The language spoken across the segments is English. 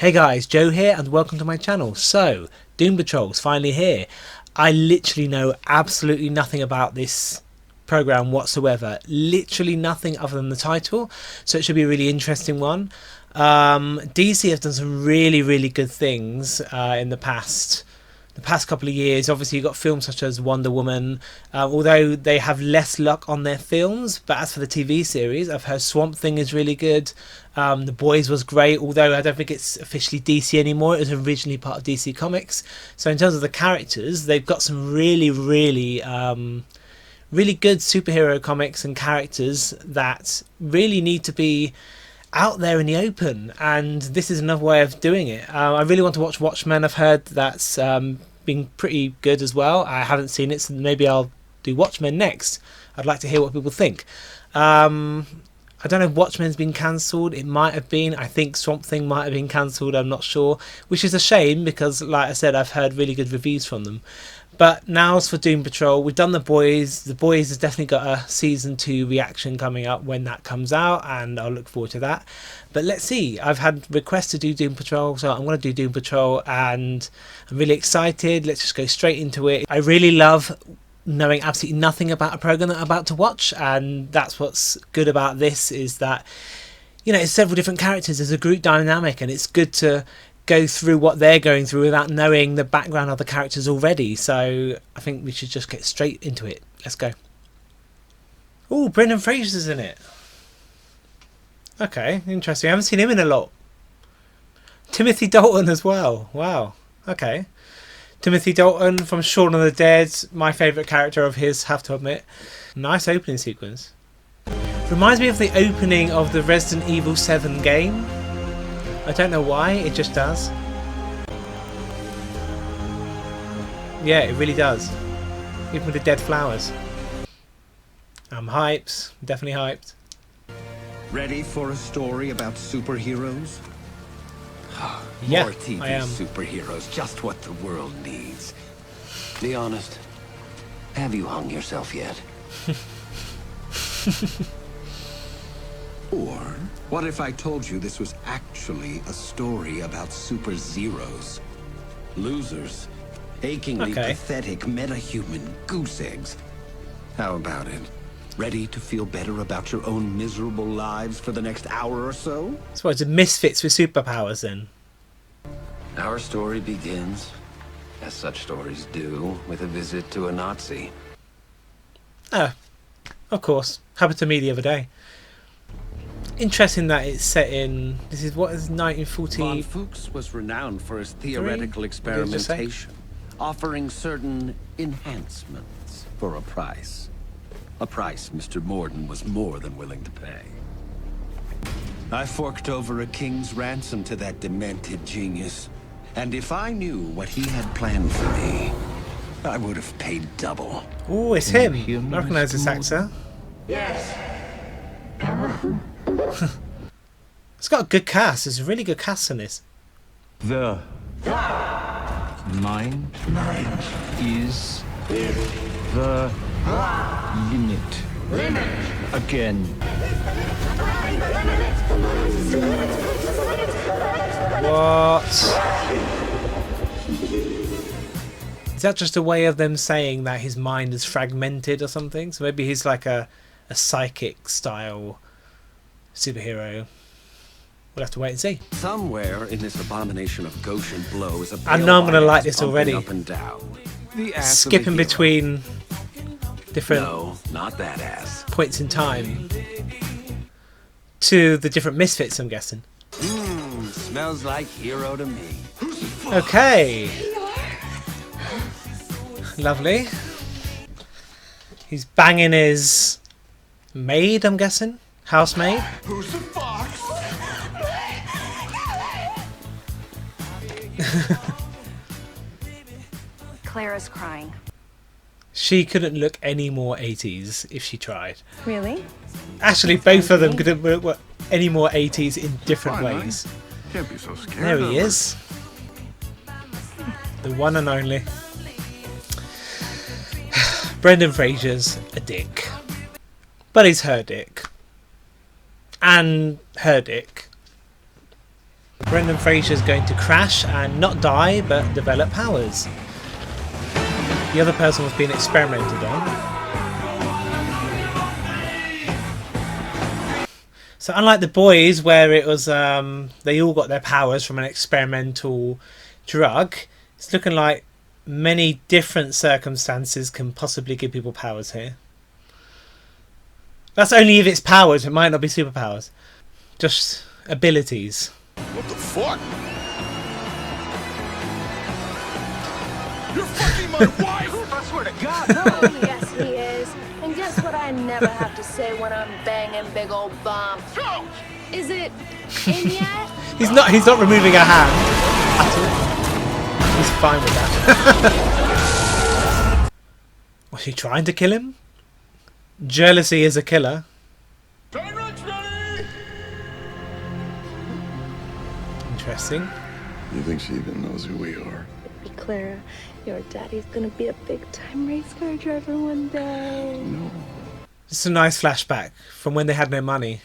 Hey guys, Joe here and welcome to my channel. So, Doom Patrol's finally here. I literally know absolutely nothing about this program whatsoever. Literally nothing other than the title. So it should be a really interesting one. DC have done some really good things in the past couple of years. Obviously you've got films such as Wonder Woman, although they have less luck on their films. But as for the TV series, I've heard Swamp Thing is really good. The Boys was great, although I don't think it's officially DC anymore. It was originally part of DC Comics. So in terms of the characters, they've got some really good superhero comics and characters that really need to be out there in the open, and this is another way of doing it. I really want to watch Watchmen. I've heard that's been pretty good as well. I haven't seen it, so maybe I'll do Watchmen next. I'd like to hear what people think. I don't know if Watchmen's been cancelled. It might have been. I think Swamp Thing might have been cancelled. I'm not sure, which is a shame because, like I said, I've heard really good reviews from them. But now as for Doom Patrol, we've done The Boys. The Boys has definitely got a season 2 reaction coming up when that comes out, and I'll look forward to that. But let's see. I've had requests to do Doom Patrol, so I'm going to do Doom Patrol, and I'm really excited. Let's just go straight into it. I really love knowing absolutely nothing about a program that I'm about to watch, and that's what's good about this, is that, you know, it's several different characters. There's a group dynamic, and it's good to go through what they're going through without knowing the background of the characters already. So I think we should just get straight into it. Let's go. Oh, Brendan Fraser's in it. Okay, interesting. I haven't seen him in a lot. Timothy Dalton as well. Wow. Okay. Timothy Dalton from Shaun of the Dead. My favourite character of his, have to admit. Nice opening sequence. Reminds me of the opening of the Resident Evil 7 game. I don't know why, it just does. Yeah, it really does. Even with the dead flowers. I'm hyped. Definitely hyped. Ready for a story about superheroes? Yeah, More TV I am. superheroes, just what the world needs. Be honest. Have you hung yourself yet? Or, what if I told you this was actually a story about super zeros? Losers. Achingly pathetic metahuman goose eggs. How about it? Ready to feel better about your own miserable lives for the next hour or so? So it's a misfits with superpowers then? Our story begins, as such stories do, with a visit to a Nazi. Oh, of course. Happened to me the other day. Interesting that it's set in, this is what is 1940. Von Fuchs was renowned for his theoretical experimentation, offering certain enhancements for a price. A price Mr. Morden was more than willing to pay. I forked over a king's ransom to that demented genius. And if I knew what he had planned for me, I would have paid double. Oh, it's him. I recognise this actor. Yes. It's got a good cast. There's a really good cast in this. The mind is the limit. Again. What? Is that just a way of them saying that his mind is fragmented or something? So maybe he's like a psychic style superhero. We'll have to wait and see. Somewhere in this abomination of Goshen blow is a I know I'm going to like this pumping already. Up and down. The ass of Skipping the hero. between different No, not that ass. points in time to the different misfits, I'm guessing. Smells like hero to me. Okay. Lovely. He's banging his maid, I'm guessing. Housemaid. Who's the fox? Clara's crying. She couldn't look any more 80s if she tried. Really? Actually, both of them couldn't look any more 80s in different Fine, ways. Can't be so scared. There he of is. The one and only. Brendan Fraser's a dick. But he's her dick. And her dick. Brendan Fraser's going to crash and not die, but develop powers. The other person was being experimented on. So unlike The Boys, where it was they all got their powers from an experimental drug, it's looking like many different circumstances can possibly give people powers here. That's only if it's powers. It might not be superpowers. Just abilities. What the fuck? You're fucking my wife! I swear to God, no! Oh, yes, he is. And guess what I never have to say when I'm banging big old bombs? Is it in yet? He's not removing a hand at all. He's fine with that. Was he trying to kill him? Jealousy is a killer. Interesting. You think she even knows who we are? Clara, your daddy's gonna be a big-time race car driver one day. No. It's a nice flashback from when they had no money.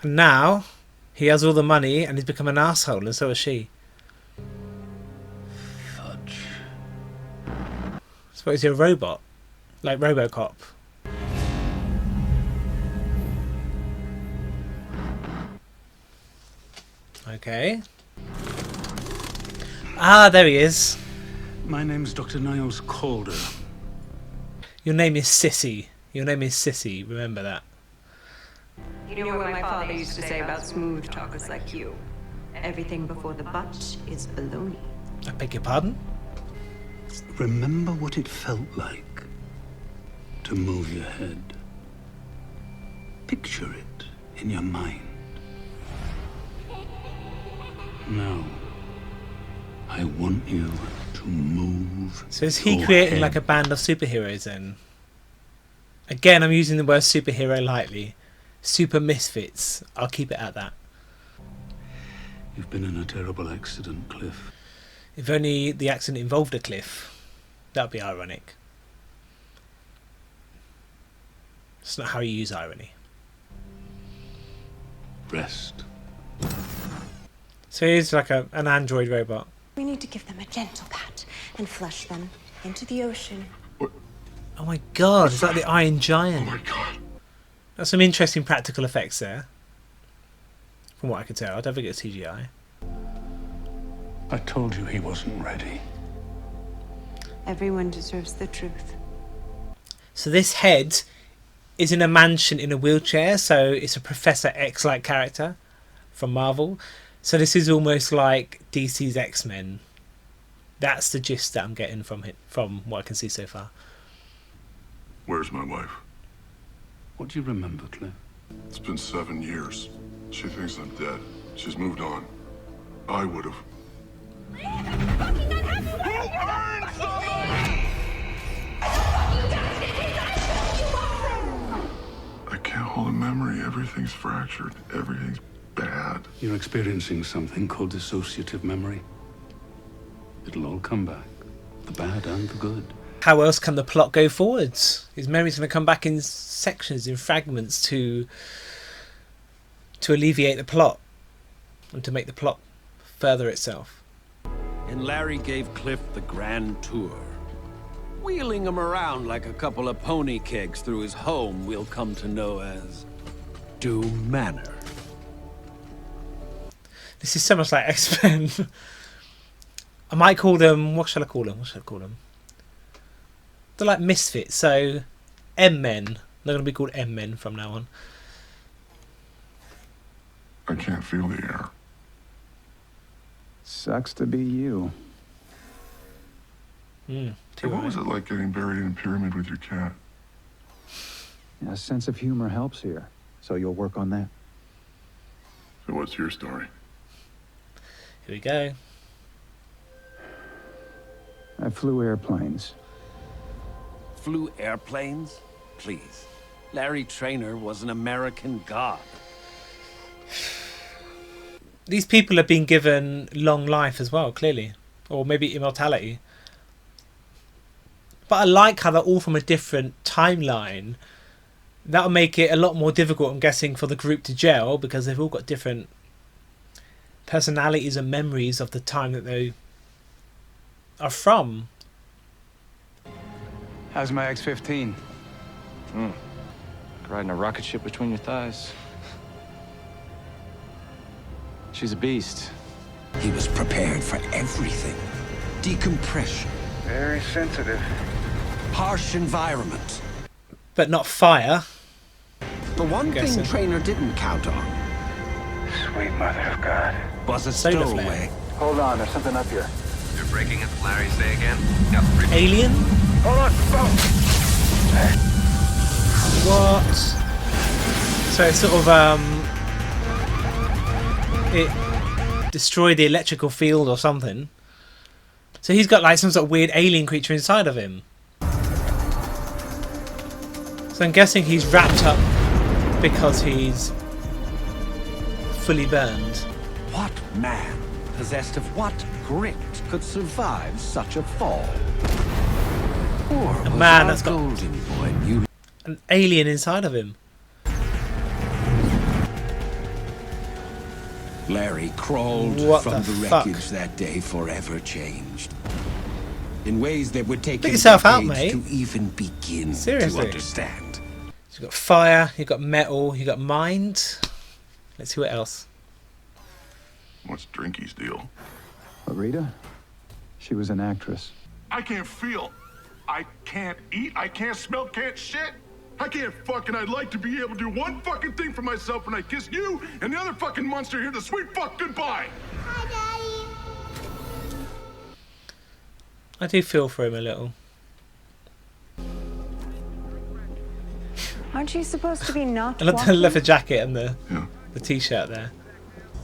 And now, he has all the money and he's become an asshole, and so has she. Fudge. So is he a robot? Like Robocop? Okay. Ah, there he is. My name's Dr. Niles Caulder. Your name is Sissy. Your name is Sissy. Remember that. You know what my father used to say about smooth talkers like you? Everything before the butt is baloney. I beg your pardon? Remember what it felt like to move your head. Picture it in your mind. Now, I want you to move. So is he your creating head. like a band of superheroes then? Again, I'm using the word superhero lightly. Super misfits. I'll keep it at that. You've been in a terrible accident, Cliff. If only the accident involved a cliff. That would be ironic. It's not how you use irony. Rest. So he's like an android robot. We need to give them a gentle pat and flush them into the ocean. Oh my god, it's like the Iron Oh Giant. my god. That's some interesting practical effects there. From what I could tell, I don't think it's CGI. I told you he wasn't ready. Everyone deserves the truth. So this head is in a mansion in a wheelchair, so it's a Professor X-like character from Marvel. So this is almost like DC's X-Men. That's the gist that I'm getting from it, from what I can see so far. Where's my wife? What do you remember, Cliff? It's been 7 years. She thinks I'm dead. She's moved on. I would have. I can't hold a memory. Everything's fractured. Everything's bad. You're experiencing something called dissociative memory. It'll all come back. The bad and the good. How else can the plot go forwards? His memory's going to come back in sections, in fragments, to alleviate the plot and to make the plot further itself. And Larry gave Cliff the grand tour, wheeling him around like a couple of pony kegs through his home we'll come to know as Doom Manor. This is so much like X-Men. I might call them... What shall I call them? They're like misfits, so M-Men. They're going to be called M-Men from now on. I can't feel the air. Sucks to be you. Too Hey, what right. was it like getting buried in a pyramid with your cat? A sense of humor helps here, so you'll work on that. So what's your story? Here we go. I flew airplanes. Flew airplanes? Please. Larry Traynor was an American god. These people have been given long life as well, clearly. Or maybe immortality. But I like how they're all from a different timeline. That'll make it a lot more difficult, I'm guessing, for the group to gel, because they've all got different personalities and memories of the time that they are from. How's my X-15? Riding a rocket ship between your thighs. She's a beast. He was prepared for everything. Decompression. Very sensitive. Harsh environment. But not fire. The one thing guessing. Traynor didn't count on Sweet mother of God. was a Solar stowaway. flare. Hold on, there's something up here. You're breaking it, Larry. Say again. Yep. Alien? Hold on. What? So it's sort of it destroyed the electrical field or something. So he's got like some sort of weird alien creature inside of him. So I'm guessing he's wrapped up because he's fully burned. What man, possessed of what grit, could survive such a fall? Or A was man our that's got golden boy new an alien inside of him. Larry crawled What from the the fuck? wreckage that day, forever changed. In ways that would take Pick him yourself out, decades mate. to even begin Seriously. to understand. You've got fire, you've got metal, you've got mind. Let's see what else. What's Drinky's deal? But Rita? She was an actress. I can't feel. I can't eat. I can't smell. Can't shit. I can't fucking. I'd like to be able to do one fucking thing for myself when I kiss you and the other fucking monster here. The sweet fuck goodbye. I do feel for him a little. Aren't you supposed to be not I love the walking? leather jacket and the Yeah. t-shirt there.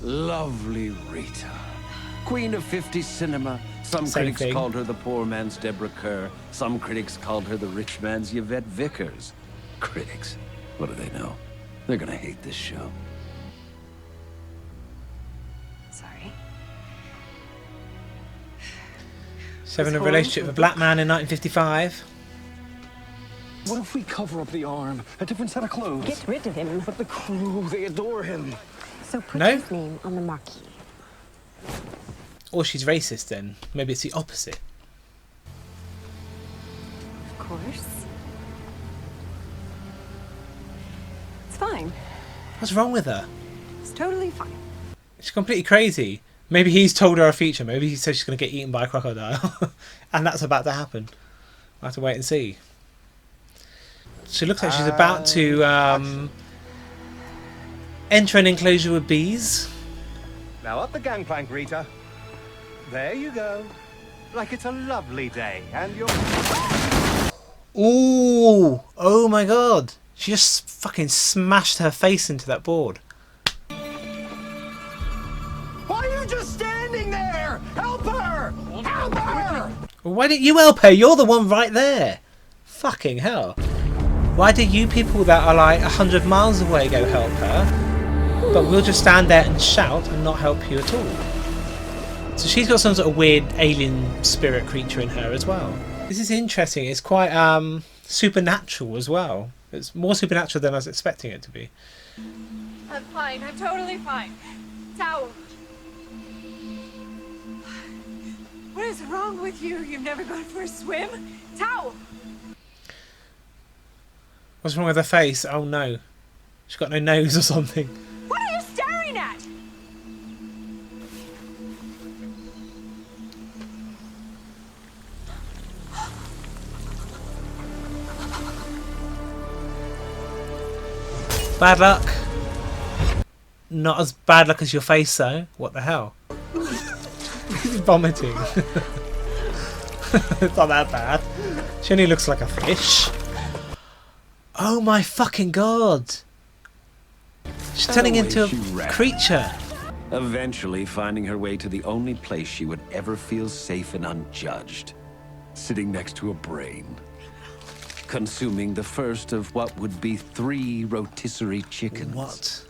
Lovely Rita. Queen of 50s cinema. Some Same critics thing. called her the poor man's Deborah Kerr. Some critics called her the rich man's Yvette Vickers. Critics. What do they know? They're gonna hate this show. Sorry. She's having a This relationship with a black man in 1955. What if we cover up the arm? A different set of clothes? Get rid of him. But the crew, they adore him. So put No? his name on the marquee. Or she's racist then. Maybe it's the opposite. Of course. It's fine. What's wrong with her? It's totally fine. She's completely crazy. Maybe he's told her a future. Maybe he said she's going to get eaten by a crocodile. And that's about to happen. We'll have to wait and see. She looks like she's about to enter an enclosure with bees. Now up the gangplank, Rita. There you go. Like it's a lovely day, and you're... Ooh! Oh my god! She just fucking smashed her face into that board. Why are you just standing there? Help her! Help her! Well, why didn't you help her? You're the one right there. Fucking hell. Why do you people that are like 100 miles away go help her? But we'll just stand there and shout and not help you at all. So she's got some sort of weird alien spirit creature in her as well. This is interesting. It's quite supernatural as well. It's more supernatural than I was expecting it to be. I'm fine. I'm totally fine. Towel. What is wrong with you? You've never gone for a swim? Towel. What's wrong with her face? Oh no. She's got no nose or something. What are you staring at? Bad luck. Not as bad luck as your face though. What the hell? He's vomiting. It's not that bad. She only looks like a fish. Oh my fucking god. She's turning into a creature. Eventually finding her way to the only place she would ever feel safe and unjudged. Sitting next to a brain. Consuming the first of what would be 3 rotisserie chickens. What?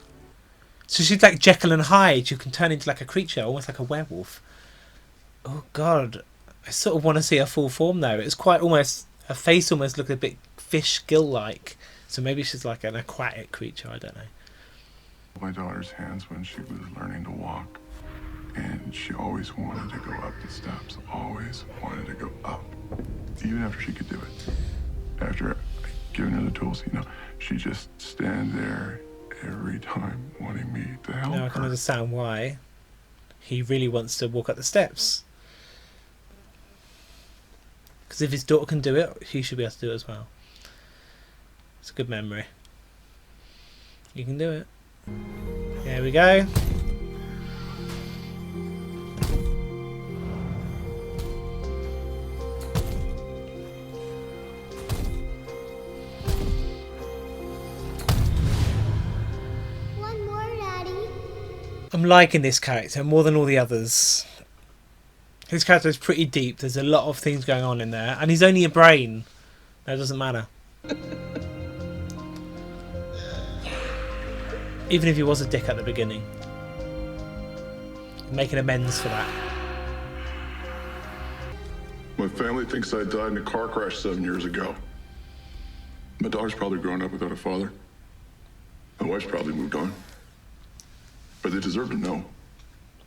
So she's like Jekyll and Hyde. You can turn into like a creature, almost like a werewolf. Oh god. I sort of want to see her full form though. It's quite almost, her face almost looked a bit fish gill-like. So maybe she's like an aquatic creature, I don't know. My daughter's hands when she was learning to walk. And she always wanted to go up the steps. Always wanted to go up. Even after she could do it. After giving her the tools, you know, she just stand there every time wanting me to help her. Now I can understand why he really wants to walk up the steps. Because if his daughter can do it, he should be able to do it as well. It's a good memory. You can do it. There we go. One more, Daddy. I'm liking this character more than all the others. His character is pretty deep. There's a lot of things going on in there. And he's only a brain. That doesn't matter. Even if he was a dick at the beginning. Making amends for that. My family thinks I died in a car crash 7 years ago. My daughter's probably grown up without a father. My wife's probably moved on. But they deserve to know.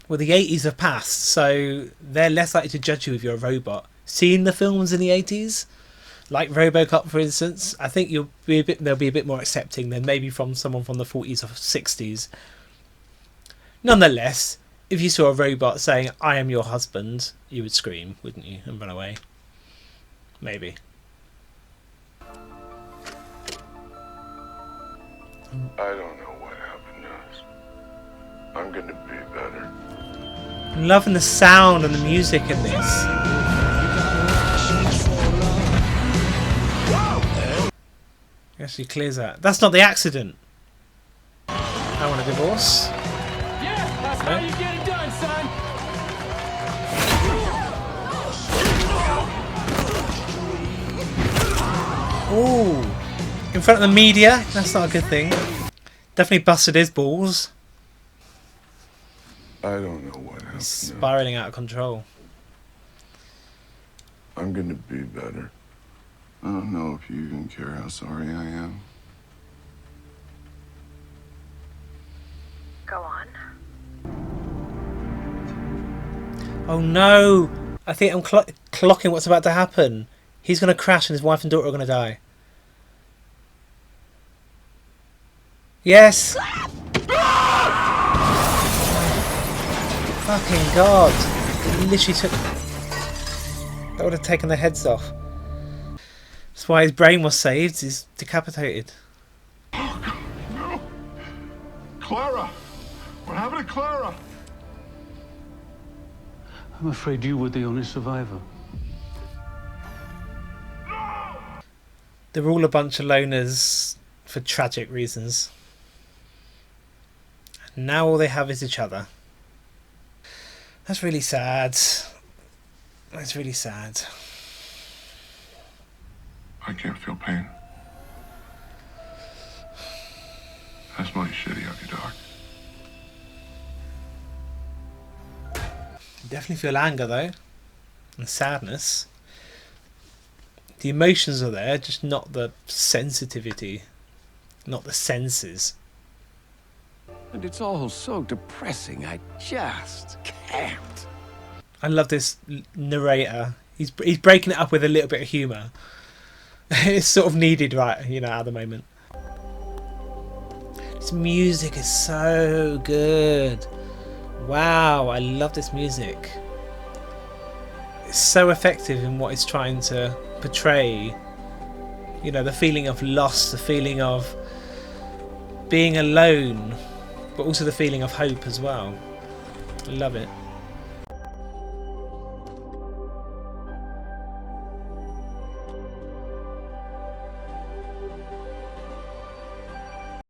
Well, the 80s have passed, so they're less likely to judge you if you're a robot. Seeing the films in the 80s, like RoboCop, for instance, I think they'll be a bit more accepting than maybe from someone from the 40s or 60s. Nonetheless, if you saw a robot saying, "I am your husband," you would scream, wouldn't you, and run away? Maybe. I don't know what happened to us. I'm gonna be better. I'm loving the sound and the music in this. Actually clears that. That's not the accident. I want a divorce. Yeah, that's how you get it done, son. Ooh. In front of the media? That's not a good thing. Definitely busted his balls. I don't know what happened. He's spiraling out of control. I'm gonna be better. I don't know if you even care how sorry I am. Go on. Oh no! I think I'm clocking what's about to happen. He's going to crash and his wife and daughter are going to die. Yes! Fucking God! It literally took... That would have taken their heads off. That's why his brain was saved. He's decapitated. Oh, God, no! Clara! What happened to Clara? I'm afraid you were the only survivor. They're all a bunch of loners for tragic reasons. And now all they have is each other. That's really sad. That's really sad. I can't feel pain. That's mighty shitty of you, Doc. Definitely feel anger though, and sadness. The emotions are there, just not the sensitivity, not the senses. And it's all so depressing, I just can't. I love this narrator. He's breaking it up with a little bit of humour. It's sort of needed, right? You know, at the moment. This music is so good. Wow, I love this music. It's so effective in what it's trying to portray. You know, the feeling of loss, the feeling of being alone, but also the feeling of hope as well. I love it.